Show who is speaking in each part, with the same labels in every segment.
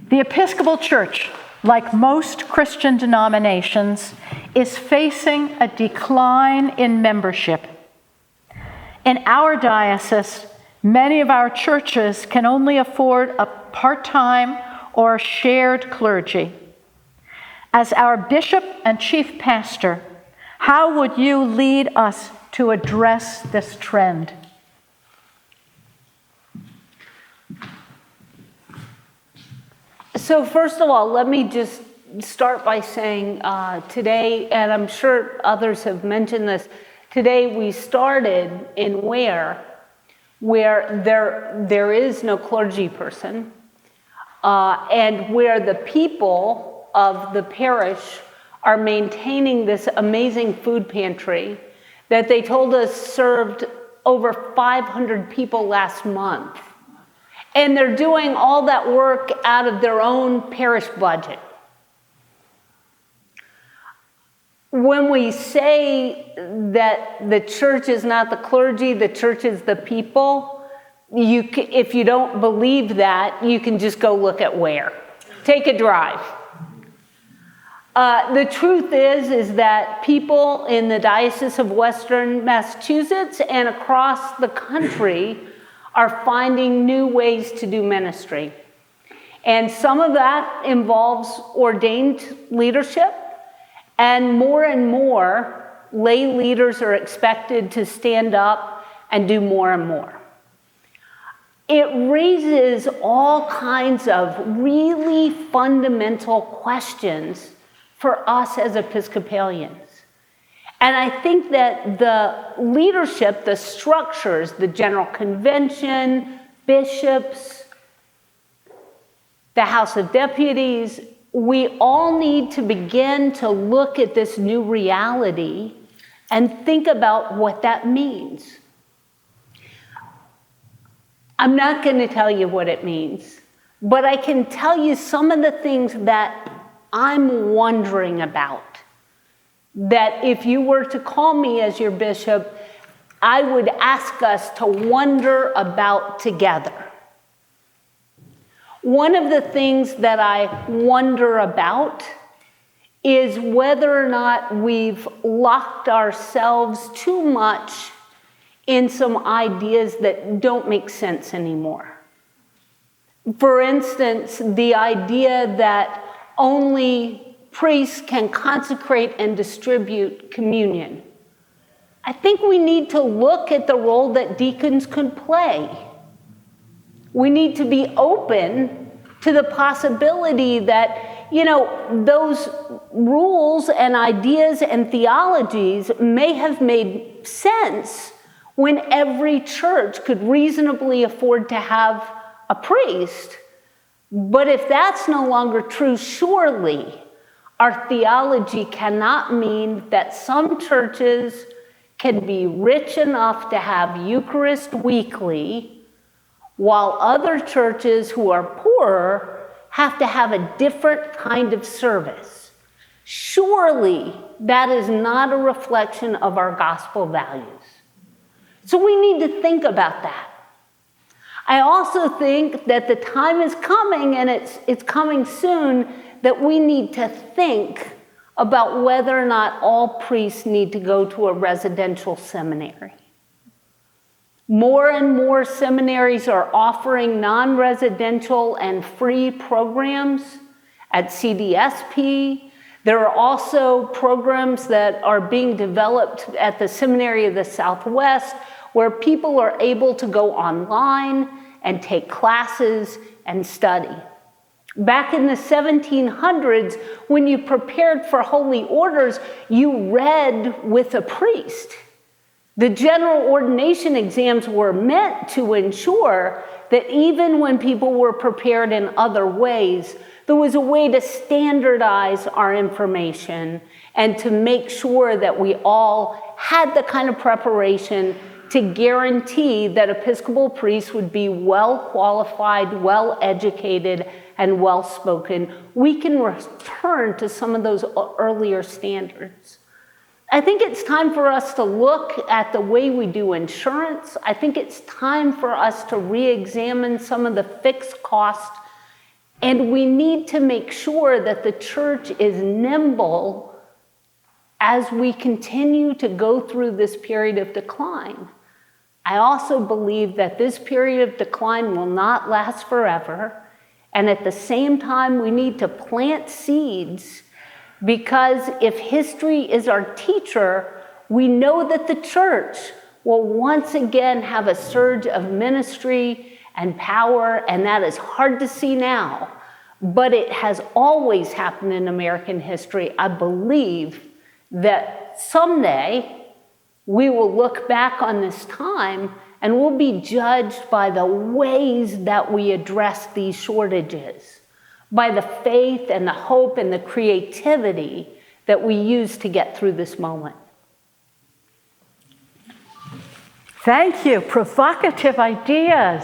Speaker 1: The Episcopal Church, like most Christian denominations, is facing a decline in membership. In our diocese, many of our churches can only afford a part-time or shared clergy. As our bishop and chief pastor, how would you lead us to address this trend?
Speaker 2: So first of all, let me just start by saying today, and I'm sure others have mentioned this, today we started in where there is no clergy person, and where the people of the parish are maintaining this amazing food pantry that they told us served over 500 people last month. And they're doing all that work out of their own parish budget. When we say that the church is not the clergy, the church is the people, if you don't believe that, you can just go look at where. Take a drive. The truth is that people in the Diocese of Western Massachusetts and across the country are finding new ways to do ministry. And some of that involves ordained leadership, and more lay leaders are expected to stand up and do more and more. It raises all kinds of really fundamental questions for us as Episcopalians. And I think that the leadership, the structures, the General Convention, bishops, the House of Deputies, we all need to begin to look at this new reality and think about what that means. I'm not going to tell you what it means, but I can tell you some of the things that I'm wondering about. That if you were to call me as your bishop, I would ask us to wonder about together. One of the things that I wonder about is whether or not we've locked ourselves too much in some ideas that don't make sense anymore. For instance, the idea that only priests can consecrate and distribute communion. I think we need to look at the role that deacons could play. We need to be open to the possibility that, those rules and ideas and theologies may have made sense when every church could reasonably afford to have a priest. But if that's no longer true, surely our theology cannot mean that some churches can be rich enough to have Eucharist weekly, while other churches who are poorer have to have a different kind of service. Surely that is not a reflection of our gospel values. So we need to think about that. I also think that the time is coming, and it's coming soon, that we need to think about whether or not all priests need to go to a residential seminary. More and more seminaries are offering non-residential and free programs at CDSP. There are also programs that are being developed at the Seminary of the Southwest where people are able to go online and take classes and study. Back in the 1700s, when you prepared for holy orders, you read with a priest. The general ordination exams were meant to ensure that even when people were prepared in other ways, there was a way to standardize our information and to make sure that we all had the kind of preparation to guarantee that Episcopal priests would be well qualified, well educated, and well spoken. We can return to some of those earlier standards. I think it's time for us to look at the way we do insurance. I think it's time for us to re-examine some of the fixed cost And we need to make sure that the church is nimble as we continue to go through this period of decline. I also believe that this period of decline will not last forever. And at the same time, we need to plant seeds, because if history is our teacher, we know that the church will once again have a surge of ministry and power, and that is hard to see now. But it has always happened in American history. I believe that someday we will look back on this time and we'll be judged by the ways that we address these shortages, by the faith and the hope and the creativity that we use to get through this moment.
Speaker 1: Thank you. Provocative ideas.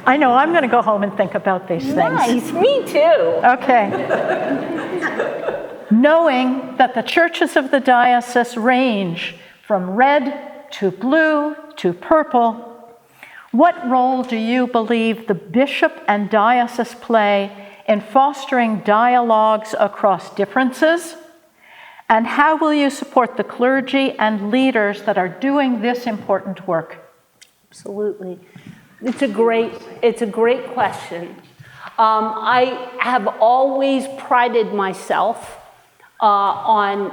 Speaker 1: I know I'm going to go home and think about these things.
Speaker 2: Nice, me too.
Speaker 1: Okay. Knowing that the churches of the diocese range from red to blue to purple, what role do you believe the bishop and diocese play in fostering dialogues across differences? And how will you support the clergy and leaders that are doing this important work?
Speaker 2: Absolutely. It's a great question. I have always prided myself on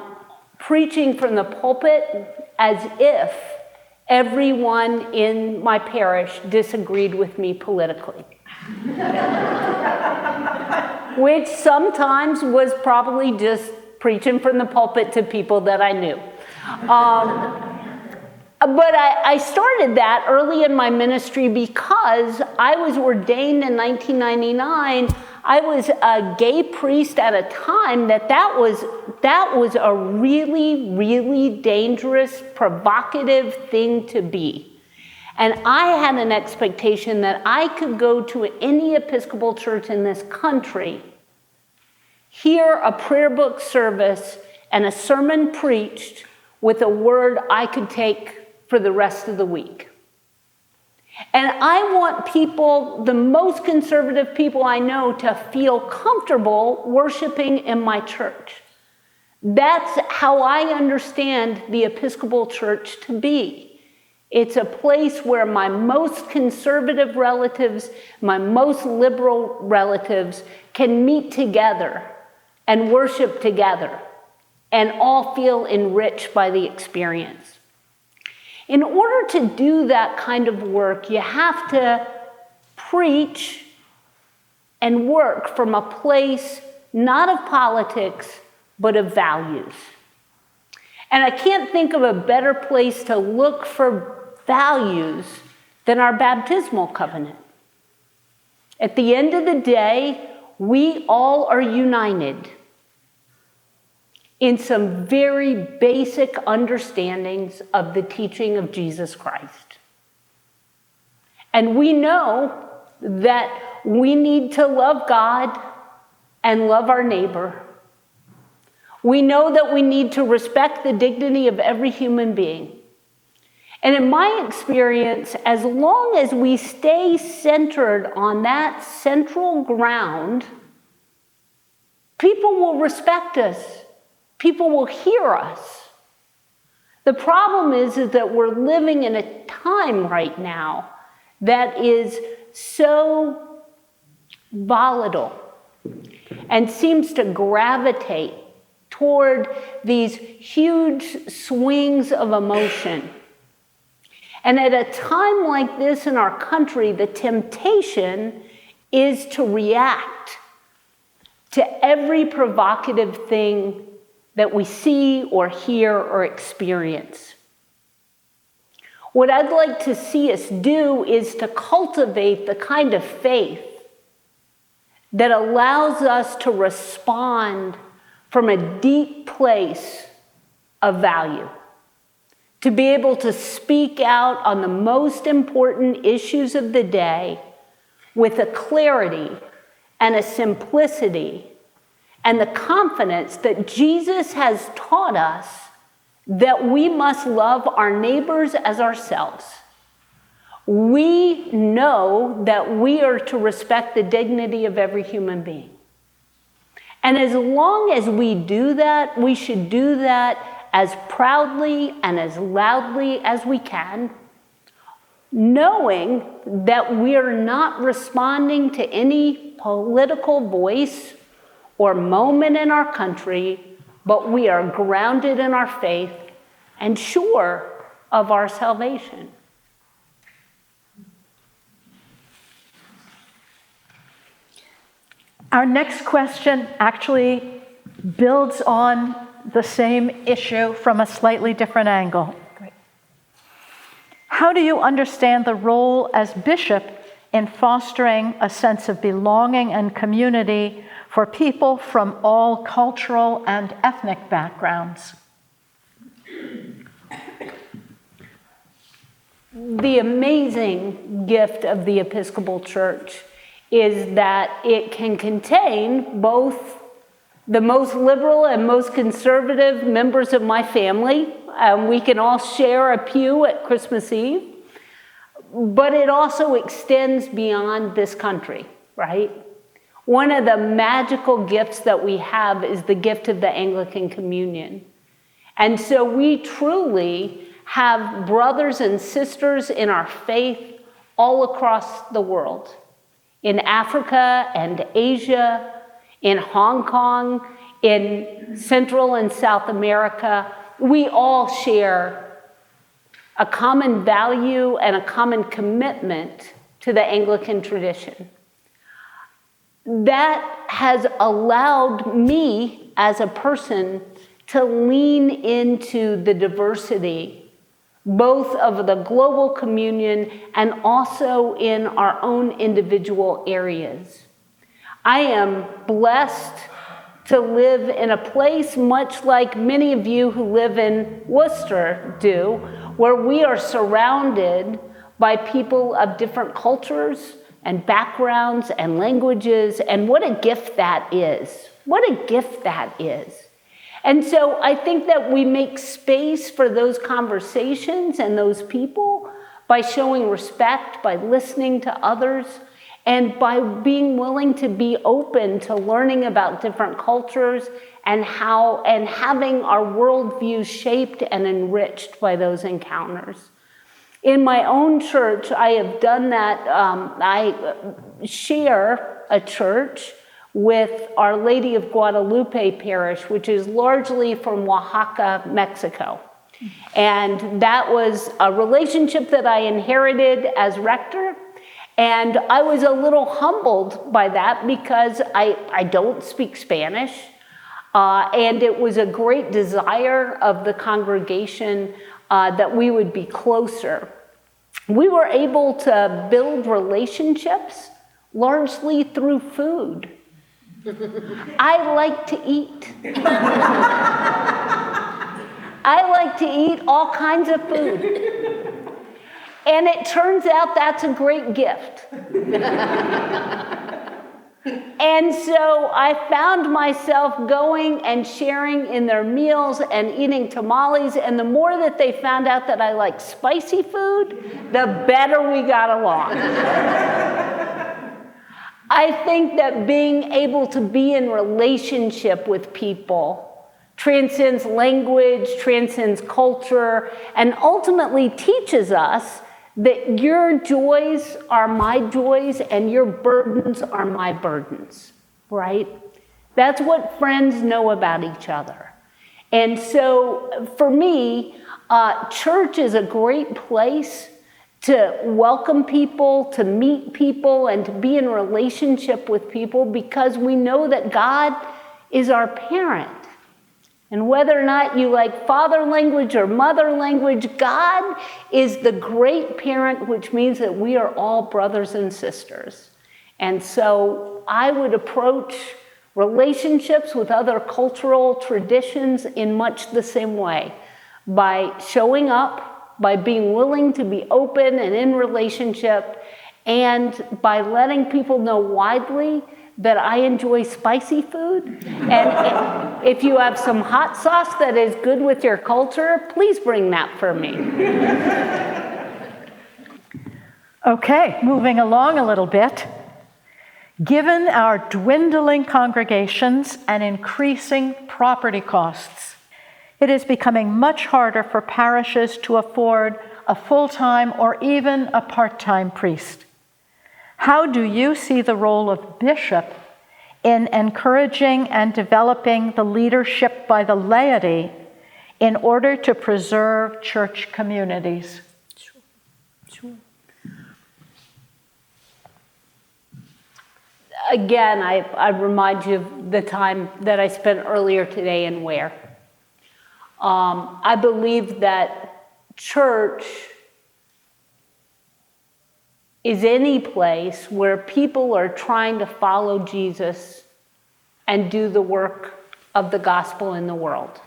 Speaker 2: preaching from the pulpit as if everyone in my parish disagreed with me politically. Which sometimes was probably just preaching from the pulpit to people that I knew. But I started that early in my ministry because I was ordained in 1999. I was a gay priest at a time that was a really, really dangerous, provocative thing to be. And I had an expectation that I could go to any Episcopal church in this country, hear a prayer book service and a sermon preached with a word I could take for the rest of the week. And I want people, the most conservative people I know, to feel comfortable worshiping in my church. That's how I understand the Episcopal Church to be. It's a place where my most conservative relatives, my most liberal relatives can meet together and worship together and all feel enriched by the experience. In order to do that kind of work, you have to preach and work from a place not of politics, but of values. And I can't think of a better place to look for values than our baptismal covenant. At the end of the day, we all are united in some very basic understandings of the teaching of Jesus Christ. And we know that we need to love God and love our neighbor. We know that we need to respect the dignity of every human being. And in my experience, as long as we stay centered on that central ground, people will respect us. People will hear us. The problem is that we're living in a time right now that is so volatile and seems to gravitate toward these huge swings of emotion. And at a time like this in our country, the temptation is to react to every provocative thing that we see or hear or experience. What I'd like to see us do is to cultivate the kind of faith that allows us to respond from a deep place of value, to be able to speak out on the most important issues of the day with a clarity and a simplicity and the confidence that Jesus has taught us that we must love our neighbors as ourselves. We know that we are to respect the dignity of every human being. And as long as we do that, we should do that as proudly and as loudly as we can, knowing that we are not responding to any political voice or moment in our country, but we are grounded in our faith and sure of our salvation.
Speaker 1: Our next question actually builds on the same issue from a slightly different angle. How do you understand the role as bishop in fostering a sense of belonging and community for people from all cultural and ethnic backgrounds?
Speaker 2: The amazing gift of the Episcopal Church is that it can contain both the most liberal and most conservative members of my family. We can all share a pew at Christmas Eve, but it also extends beyond this country, right? One of the magical gifts that we have is the gift of the Anglican Communion. And so we truly have brothers and sisters in our faith all across the world. In Africa and Asia, in Hong Kong, in Central and South America, we all share a common value and a common commitment to the Anglican tradition. That has allowed me as a person to lean into the diversity both of the global communion and also in our own individual areas. I am blessed to live in a place much like many of you who live in Worcester do, where we are surrounded by people of different cultures and backgrounds and languages, and what a gift that is. What a gift that is. And so I think that we make space for those conversations and those people by showing respect, by listening to others, and by being willing to be open to learning about different cultures and having our worldview shaped and enriched by those encounters. In my own church, I have done that. I share a church with Our Lady of Guadalupe Parish, which is largely from Oaxaca, Mexico. And that was a relationship that I inherited as rector. And I was a little humbled by that because I don't speak Spanish. And it was a great desire of the congregation that we would be closer. We were able to build relationships largely through food. I like to eat. I like to eat all kinds of food. And it turns out that's a great gift. And so I found myself going and sharing in their meals and eating tamales. And the more that they found out that I like spicy food, the better we got along. I think that being able to be in relationship with people transcends language, transcends culture, and ultimately teaches us that your joys are my joys and your burdens are my burdens, right? That's what friends know about each other. And so for me, church is a great place to welcome people, to meet people, and to be in relationship with people because we know that God is our parent. And whether or not you like father language or mother language, God is the great parent, which means that we are all brothers and sisters. And so I would approach relationships with other cultural traditions in much the same way, by showing up, by being willing to be open and in relationship, and by letting people know widely that I enjoy spicy food. And if you have some hot sauce that is good with your culture, please bring that for me.
Speaker 1: Okay, moving along a little bit. Given our dwindling congregations and increasing property costs, it is becoming much harder for parishes to afford a full-time or even a part-time priest. How do you see the role of bishop in encouraging and developing the leadership by the laity in order to preserve church communities?
Speaker 2: Sure. Again, I remind you of the time that I spent earlier today and where. I believe that church is any place where people are trying to follow Jesus and do the work of the gospel in the world.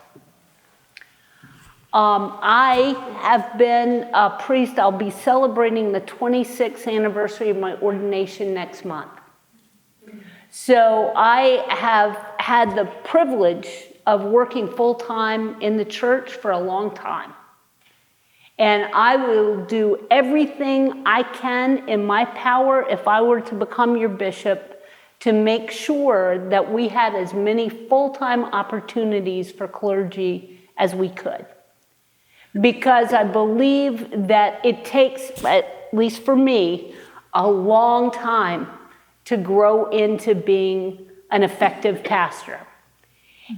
Speaker 2: I have been a priest. I'll be celebrating the 26th anniversary of my ordination next month. So I have had the privilege of working full-time in the church for a long time. And I will do everything I can in my power, if I were to become your bishop, to make sure that we had as many full-time opportunities for clergy as we could. Because I believe that it takes, at least for me, a long time to grow into being an effective pastor.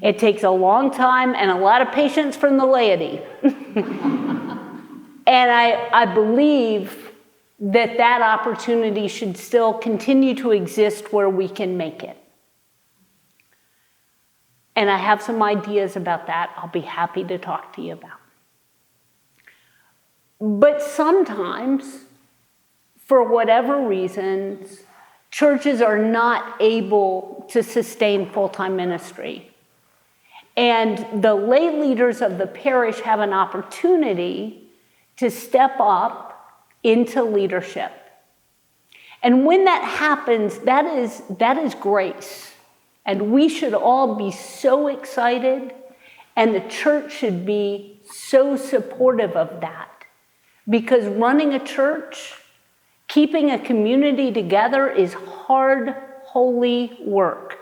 Speaker 2: It takes a long time and a lot of patience from the laity. And I believe that that opportunity should still continue to exist where we can make it. And I have some ideas about that I'll be happy to talk to you about. But sometimes, for whatever reasons, churches are not able to sustain full-time ministry. And the lay leaders of the parish have an opportunity to step up into leadership. And when that happens, that is grace. And we should all be so excited, and the church should be so supportive of that. Because running a church, keeping a community together is hard, holy work.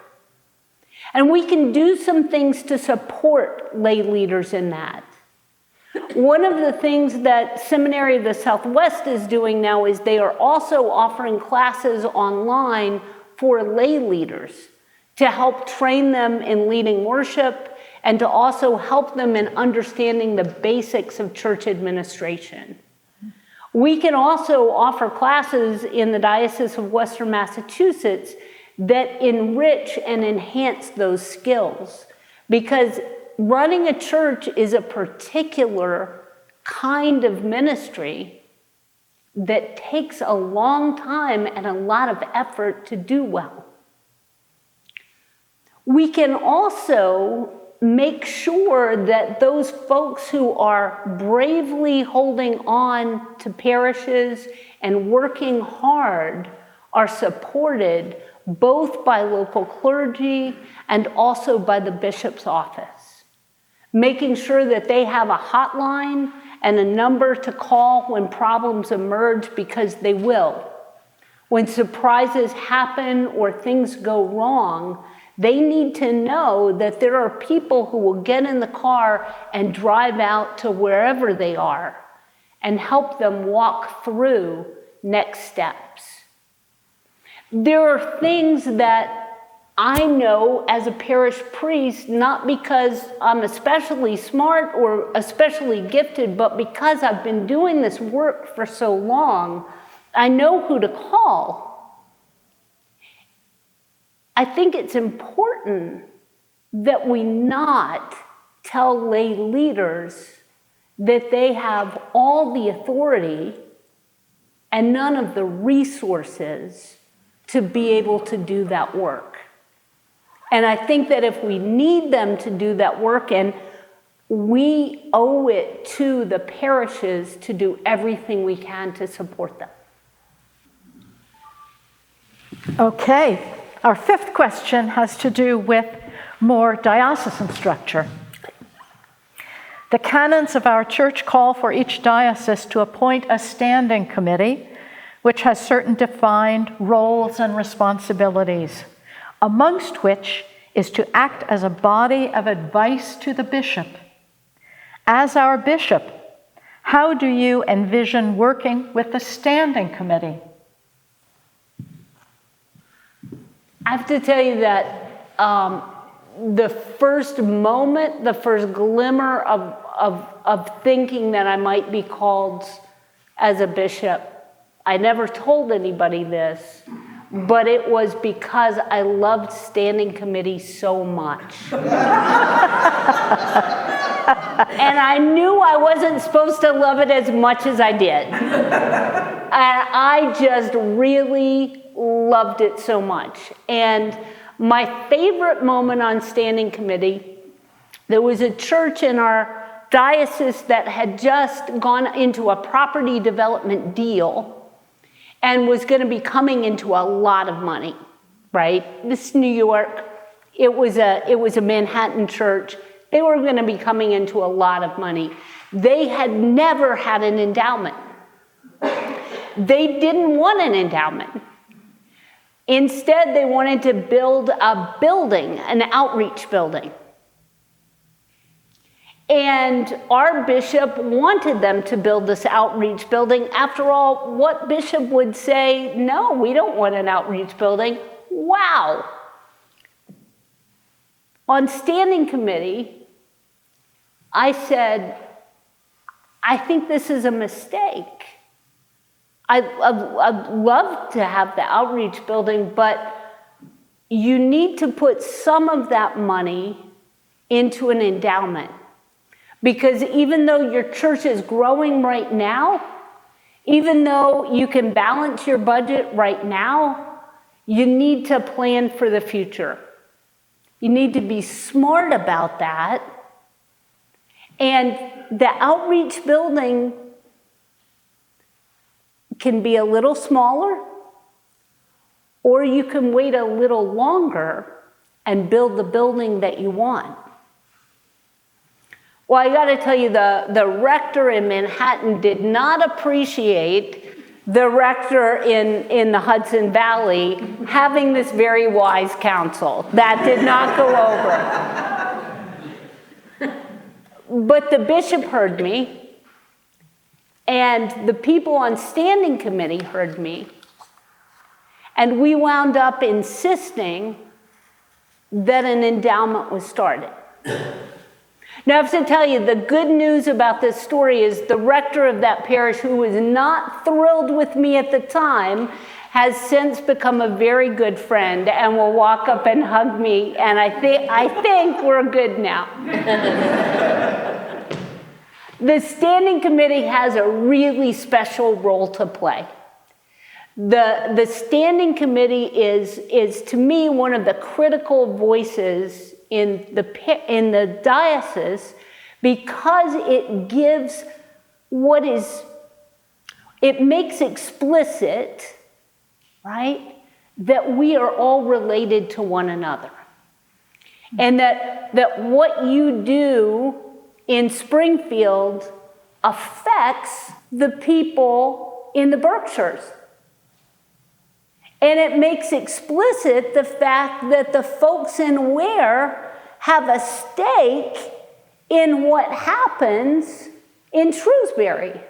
Speaker 2: And we can do some things to support lay leaders in that. One of the things that Seminary of the Southwest is doing now is they are also offering classes online for lay leaders to help train them in leading worship and to also help them in understanding the basics of church administration. We can also offer classes in the Diocese of Western Massachusetts that enrich and enhance those skills, because running a church is a particular kind of ministry that takes a long time and a lot of effort to do well. We can also make sure that those folks who are bravely holding on to parishes and working hard are supported both by local clergy and also by the bishop's office, making sure that they have a hotline and a number to call when problems emerge, because they will. When surprises happen or things go wrong, they need to know that there are people who will get in the car and drive out to wherever they are and help them walk through next steps. There are things that I know as a parish priest, not because I'm especially smart or especially gifted, but because I've been doing this work for so long, I know who to call. I think it's important that we not tell lay leaders that they have all the authority and none of the resources to be able to do that work. And I think that if we need them to do that work, and we owe it to the parishes to do everything we can to support them.
Speaker 1: Okay. Our fifth question has to do with more diocesan structure. The canons of our church call for each diocese to appoint a standing committee which has certain defined roles and responsibilities, amongst which is to act as a body of advice to the bishop. As our bishop, how do you envision working with the standing committee?
Speaker 2: I have to tell you that the first moment, the first glimmer of thinking that I might be called as a bishop, I never told anybody this, but it was because I loved standing committee so much. And I knew I wasn't supposed to love it as much as I did. And I just really loved it so much. And my favorite moment on standing committee, there was a church in our diocese that had just gone into a property development deal and was going to be coming into a lot of money, right? This is New York. It was a Manhattan church. They were going to be coming into a lot of money. They had never had an endowment. They didn't want an endowment. Instead, they wanted to build a building, an outreach building. And our bishop wanted them to build this outreach building. After all, what bishop would say, no, we don't want an outreach building? Wow. On standing committee, I said, I think this is a mistake. I'd love to have the outreach building, but you need to put some of that money into an endowment. Because even though your church is growing right now, even though you can balance your budget right now, you need to plan for the future. You need to be smart about that. And the outreach building can be a little smaller, or you can wait a little longer and build the building that you want. Well, I got to tell you, the rector in Manhattan did not appreciate the rector in the Hudson Valley having this very wise counsel. That did not go over. But the bishop heard me, and the people on standing committee heard me, and we wound up insisting that an endowment was started. Now, I have to tell you, the good news about this story is the rector of that parish, who was not thrilled with me at the time, has since become a very good friend and will walk up and hug me, and I think we're good now. The standing committee has a really special role to play. The standing committee is to me one of the critical voices in the diocese, because it gives it makes explicit, right, that we are all related to one another. And that what you do in Springfield affects the people in the Berkshires. And it makes explicit the fact that the folks in Ware have a stake in what happens in Shrewsbury.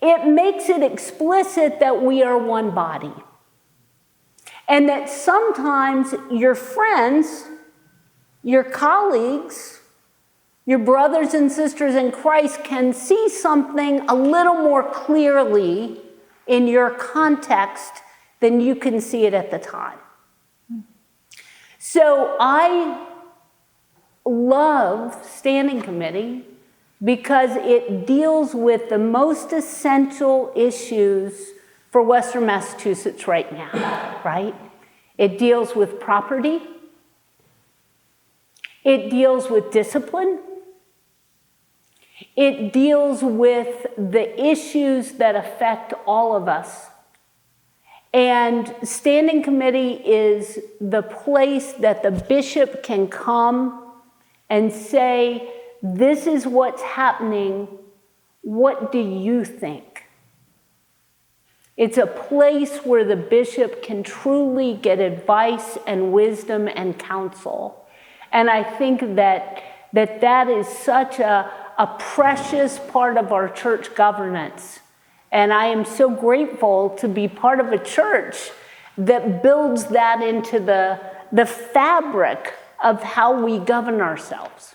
Speaker 2: It makes it explicit that we are one body. And that sometimes your friends, your colleagues, your brothers and sisters in Christ can see something a little more clearly in your context than you can see it at the time. So I love standing committee because it deals with the most essential issues for Western Massachusetts right now, right? It deals with property. It deals with discipline. It deals with the issues that affect all of us. And standing committee is the place that the bishop can come and say, this is what's happening. What do you think? It's a place where the bishop can truly get advice and wisdom and counsel. And I think that is such a precious part of our church governance. And I am so grateful to be part of a church that builds that into the fabric of how we govern ourselves.